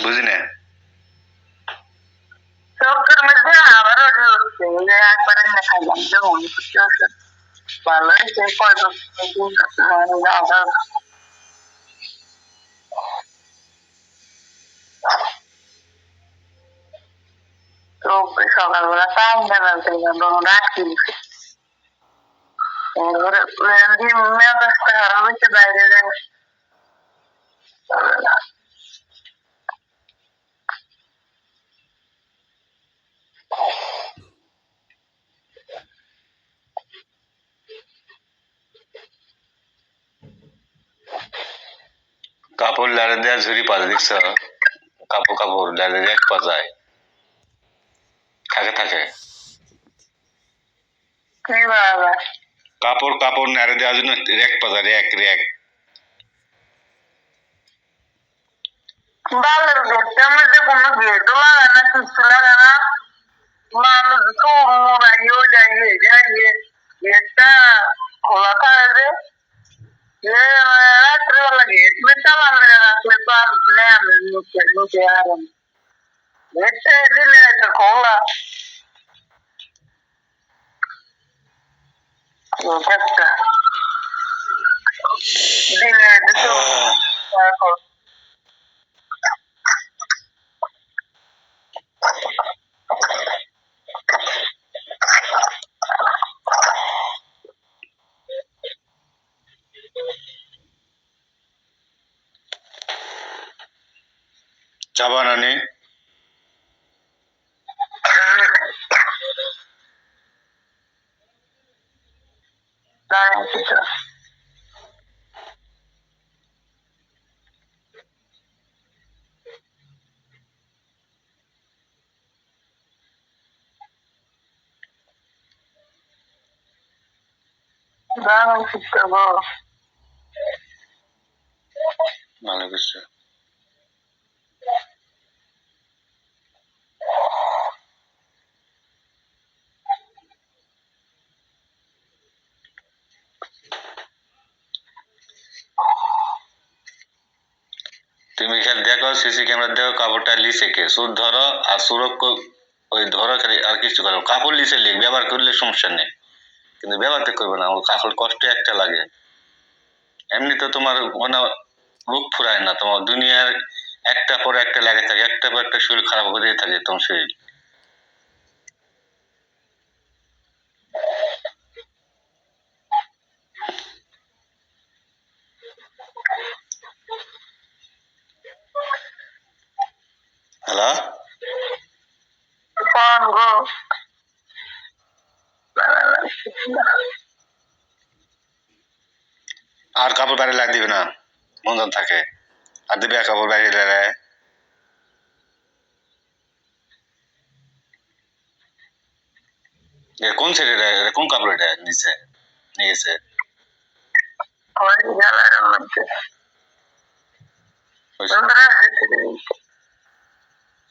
বুঝি না। চোখের মধ্যে আবারও ঢুকছে একবারে না খাইলাম যেমন ভালো হয়েছে তো সকালবেলা টাইম দেবেন রাখছি মেজাজটা খারাপ হয়েছে বাইরে কাপড় লাড়ে দেওয়া ঝুড়ি পাতা দেখছ, কাপড় লাড়ে এক পাজায় থাকে থাকে কাপড় নাড়ে দেওয়ার জন্য রেক পাজা রেক রেক বালের ঘরটার মধ্যে কোনো গেটও লাগে না কিছু লাগে না মানুষ তো মোড়াইও যাইয়ে যাইয়ে গেটটা খোলা থাকে যে রাত্রেবেলা গেট তালা মেরে রাখলে তো আর নেমে নিচে আরাম গেটটা দিলে এটা খোলা গেটটা দিলে এটা চা বানানি ভালো কিছু তুমি এখানে দেখো সিসি ক্যামেরা দেখো কাপড়টা লিসে কে সুর ধরো আর সুরক্ষ ওই ধরো আর কিছু করো কাপড় লিসে লিখ ব্যবহার করলে সমস্যা নেই কিন্তু ব্যবহার তো করবে না কাপড় কষ্ট একটা লাগে এমনি তো তোমার মানে রোগ ফুরায় না তোমার দুনিয়ার একটা পর একটা লাগে থাকে একটা পর একটা শরীর খারাপ হতেই থাকে তোমার শরীর হ্যালো আর কাপড় বাইরে লাগিয়ে দিবে না বন্ধন থাকে আর দিবে কাপড় বাইরে লাগে কোন ছেলেটা কোন কাপড় এটা নিচে নিয়ে গেছে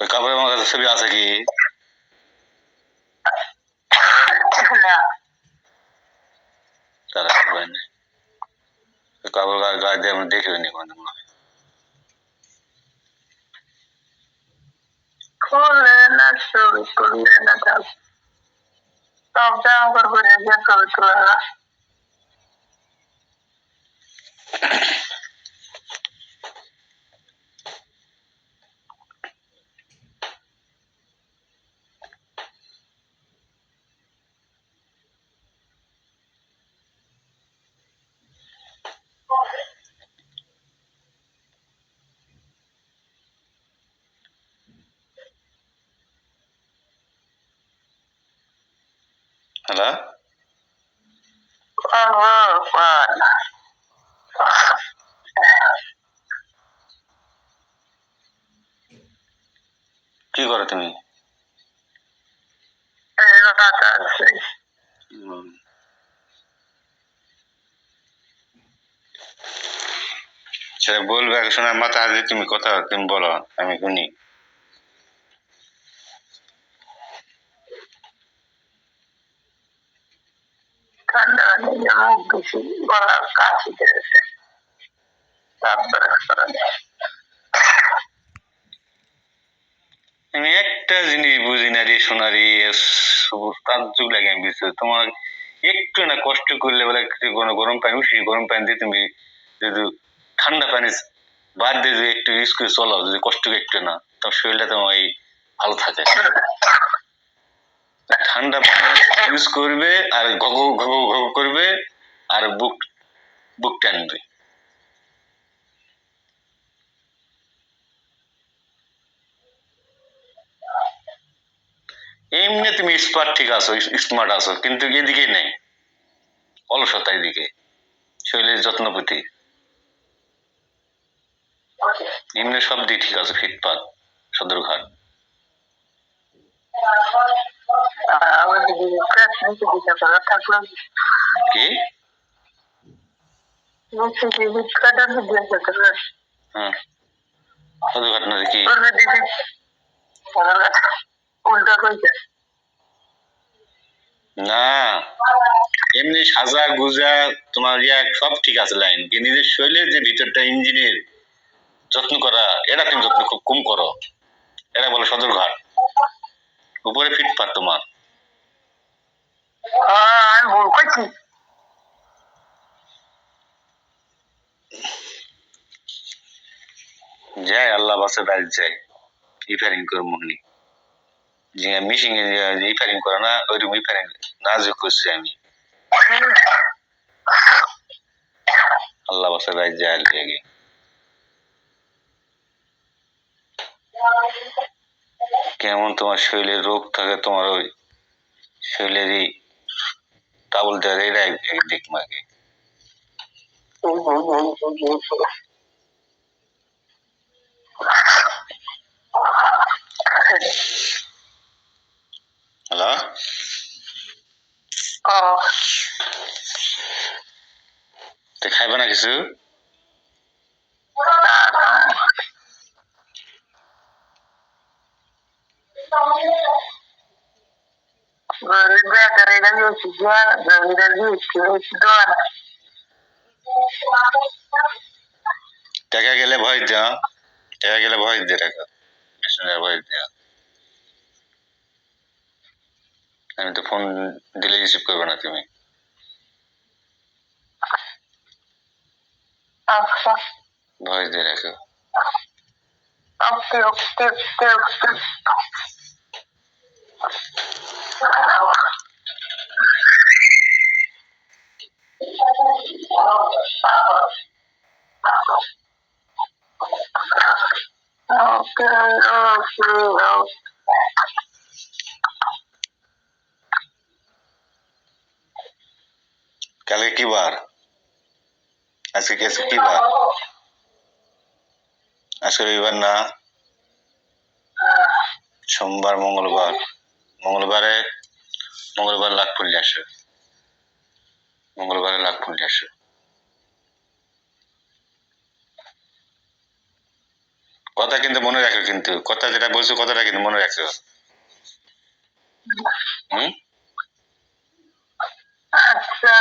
ওই কাপড়ের আমার কাছে ছবি আছে কি তারা কাপড় গায়ে দিয়ে আমি দেখে নি মনে হয় খুলে না ছবি খুলে না সব জামা কাপড় ছবি তুলে না হ্যালো কি করো তুমি সেটা বলবে শোনার মাথা আজ তুমি কথা তুমি বলো আমি শুনি ঠান্ডা মুখ বেশি গলার কাশি দিয়েছে তারপরে একটা জিনিস বুঝি না রে সোনারি, তাজ্জব লাগে আমি বুঝতে, তোমার একটু না কষ্ট করলে বলে কোনো গরম পানি উঠি, গরম পানি দিয়ে তুমি যদি ঠান্ডা পানি বাদ দিয়ে যদি একটু ইউজ করে চলো, যদি কষ্ট একটু না, তোমার শরীরটা তোমার এই ভালো থাকে। ঠান্ডা পানি ইউজ করবে আর ঘগ ঘগ ঘগ করবে আর বুক বুক টানবে। এমনি তুমি স্মার্ট ঠিক আছো, স্মার্ট আছো, কিন্তু এদিকে নেই, অলসতা এদিকে, শরীরের যত্ন প্রতি এমনি সব দিক ঠিক আছে, ফিটফাট সদরঘাট। কি হ্যাঁ সদরঘাট না কি উল্টা কইছে না, এমনি সাজা গুজা তোমার ইয়া সব ঠিক আছে লাইন, কি নিজের শরীরের যে ভিতরটা ইঞ্জিনের যত্ন করা, এটা তুমি যত্ন খুব কম করো, এরা বলে সদরঘাট। উপরে ফিটফাট তোমার। আমি ভুল করছি। যাই আল্লাহ বাসে বাইরে যাই, রিপেয়ারিং করে মহনি যে মিশিং এ রিপেয়ারিং করে না, ওইরকম রিপেয়ারিং নাজুক করছি আমি, আল্লাহ বাসে বাইরে যাই আগে। কেমন তোমার শরীরে রোগ থাকে, তোমার ওই শরীরেরই টাবল দেওয়ার এটা দেখ মাকে। হ্যালো তো খাইবা না কিছু? টাকা গেলে ভয় দেওয়া, টাকা গেলে ভয় দিয়ে টাকা মেশিনের ভয় দেওয়া। আমি তো ফোন দিলে রিসিভ করবে না তুমি। আচ্ছা ভয় দিয়ে রাখো। ওকে ওকে ওকে ওকে ওকে ওকে কালকে কি বার? আজকে কি বার? আজকে রবিবার না, সোমবার মঙ্গলবার, মঙ্গলবার লাখ পড়লে আসে, মঙ্গলবারে লাখ পড়লে আসে। কথা কিন্তু মনে রাখো, কিন্তু কথা যেটা বলছো কথাটা কিন্তু মনে রাখো। হম আচ্ছা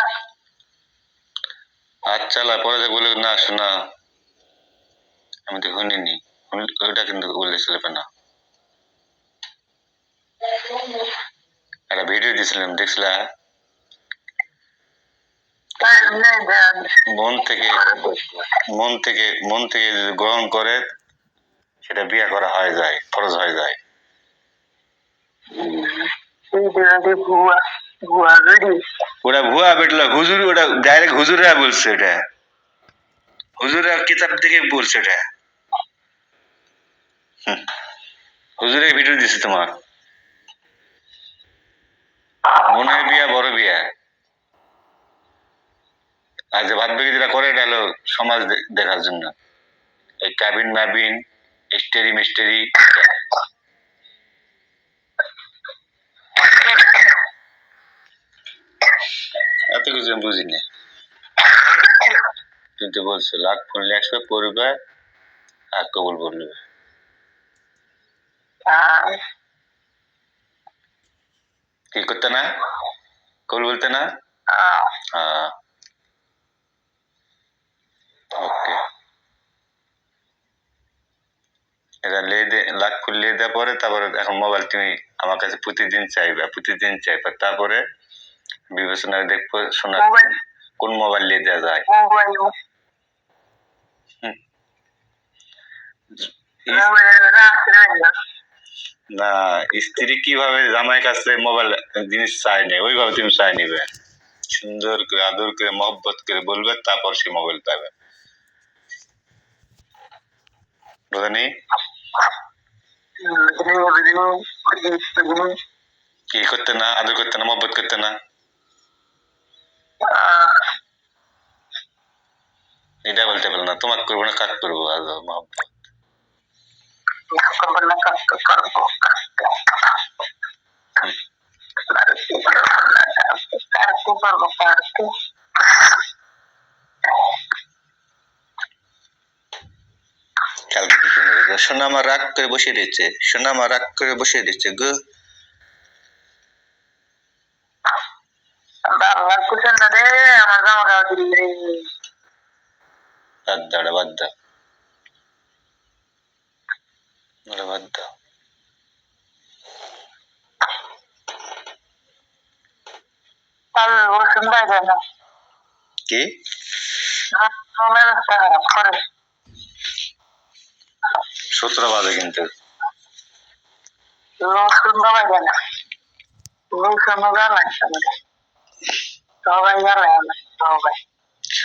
আচ্ছা পরে বলে না শোনা, আমি তো শুনিনি, ওইটা কিন্তু বললে চলবে না। একটা ভিডিও দিয়েছিলাম, দেখছিলা? মন থেকে যদি গ্রহণ করে সেটা বিয়ে করা হয়ে যায়, ফরজ হয়ে যায়। ওটা ভুয়া বেটলা হুজুর, ওটা ডাইরেক্ট হুজুররা বলছে, এটা হুজুররা কিতাব থেকে বলছে এটা। হুজুরের ভিডিও দিছে তোমার, মনের বিয়া বড় বিয়া। আর যে বাদ বাকি যেটা করে এটা হলো সমাজ দেখার জন্য, এই কাবিন নাবিন স্টেরি মিস্টেরি এত কিছু আমি বুঝিনি। কিন্তু বলছো লাখ পড়লে 100 পড়বে আর কবুল বলবে, কি করতে না, কবুল বলতে না। ওকে। এটা লাখ খুললে দেওয়ার পরে তারপরে এখন মোবাইল তুমি আমার কাছে প্রতিদিন চাইবা তারপরে বিবেচনায় দেখবো শোনা মোবাইল কোন মোবাইল নিয়ে দেওয়া যায়। মোবাইল হুম। মোবাইল রাখতে না না, স্ত্রী কিভাবে জামাই কাছে মোবাইল জিনিস চাই নেই ওইভাবে তুমি চাই নিবে, সুন্দর করে আদর করে মহব্বত করে বলবে, তারপর সে মোবাইল পাবে, বুঝনি? কি করতে না, আদর করতে না, মহব্বত করতে না, এটা বলতে পারলো না। তোমাকে করবো না, কাজ করবো আদর মহব্বত। কালকে কি শুনে রেখে সোনা আমার রাগ করে বসিয়ে দিচ্ছে, সোনা আমার রাগ করে বসিয়ে দিচ্ছে গো। বাদ দাও বাদ দাও বাদ দাও। কি 17 বাজে কিন্তু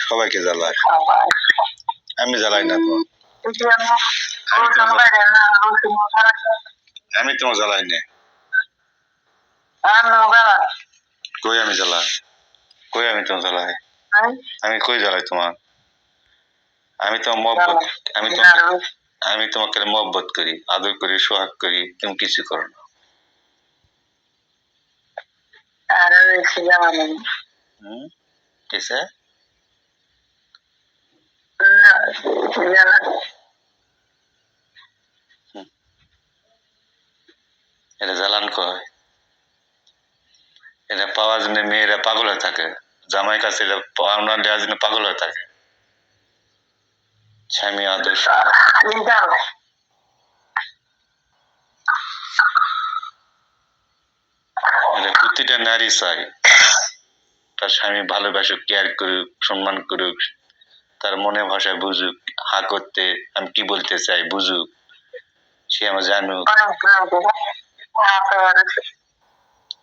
সবাইকে জ্বালায়, আমি জ্বালাই না তো, আমি তোমার জ্বালাই না। কই আমি জ্বালাই, কই আমি তোমার জ্বালাই, আমি কই জ্বালাই তোমার, আমি তোমার মহব্বত, আমি তোমাকে মহব্বত করি, আদর করি, সোহাগ করি, তুমি কিছু করো না। कैसे এটা জ্বালান কয়, এটা পাওয়ার জন্য মেয়েরা পাগল হয়ে থাকে, জামাই কাছে এটা পাওনা দেওয়ার জন্য পাগল হয়ে থাকে। স্বামী আদর্শ এটা প্রতিটা নারী চাই তার স্বামী ভালোবাসুক, কেয়ার করুক, সম্মান করুক, তার মনে ভাষায় বুঝুক, হা করতে আমি কি বলতে চাই বুঝুক, সে আমার জানুক।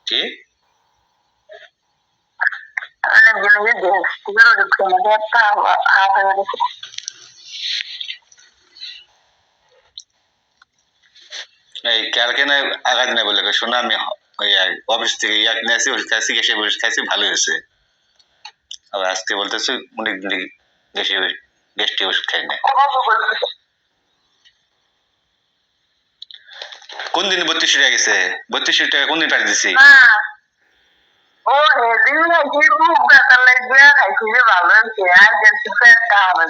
কি এই কালকে না আঘাত নেই বলে শোনা, আমি ওই অফিস থেকে ইয়াক নিয়ে আসি, ওর কাছে গেছে বসে খাইছি, ভালো হয়েছে। আবার আজকে বলতেছে অনেক দিন বেশি বেশি ওষুধ খাই না। কোন দিন 32 টাকা গেছে, 32 টাকা কোন দিন পাঠিয়ে দিছি? ও হেদিন নাকি খুব ব্যথা লাগবে, খাইছি যে ভালো হয়েছে, আর গেছি একটা হবে।